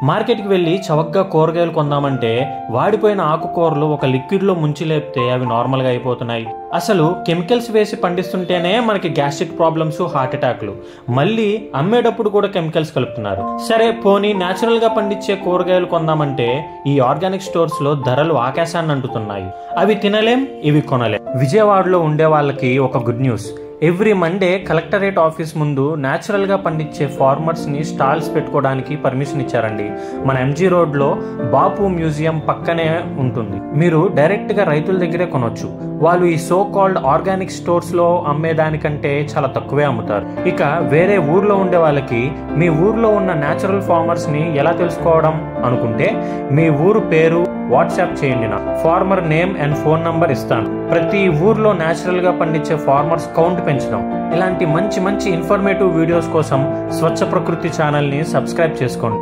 మార్కెట్కి వెళ్ళి చవకగా కూరగాయలు కొందామంటే వాడిపోయిన ఆకుకూరలు ఒక లిక్విడ్లో ముంచి లేపితే అవి నార్మల్గా అయిపోతున్నాయి. అసలు కెమికల్స్ వేసి పండిస్తుంటేనే మనకి గ్యాస్ట్రిక్ ప్రాబ్లమ్స్, హార్ట్ అటాక్లు, మళ్ళీ అమ్మేటప్పుడు కూడా కెమికల్స్ కలుపుతున్నారు. సరే పోనీ న్యాచురల్ గా పండించే కూరగాయలు కొందామంటే ఈ ఆర్గానిక్ స్టోర్స్ లో ధరలు ఆకాశాన్ని అంటుతున్నాయి. అవి తినలేం, ఇవి కొనలేం. విజయవాడలో ఉండే వాళ్ళకి ఒక good news. Every Monday collectorate office ముందు న్యాచురల్ గా పండించే ఫార్మర్స్ ని స్టాల్స్ పెట్టుకోవడానికి పర్మిషన్ ఇచ్చారండి. మన ఎంజీ రోడ్ లో బాపు మ్యూజియం పక్కనే ఉంటుంది. మీరు డైరెక్ట్ గా రైతుల దగ్గరే కొనొచ్చు. వాళ్ళు ఈ సో కాల్డ్ ఆర్గానిక్ స్టోర్స్ లో అమ్మేదానికంటే చాలా తక్కువే అమ్ముతారు. ఇక వేరే ఊర్లో ఉండే వాళ్ళకి మీ ఊర్లో ఉన్న న్యాచురల్ ఫార్మర్స్ ని ఎలా తెలుసుకోవడం అనుకుంటే మీ ఊరు పేరు వాట్సాప్ చేయండి. నా farmer name and phone number ఇస్తాను. ప్రతి ఊర్లో న్యాచురల్ గా పండించే ఫార్మర్స్ కౌంట్ పెంచుదాం. ఇలాంటి మంచి మంచి ఇన్ఫర్మేటివ్ వీడియోస్ కోసం స్వచ్ఛ ప్రకృతి ఛానల్ ని సబ్స్క్రైబ్ చేసుకోండి.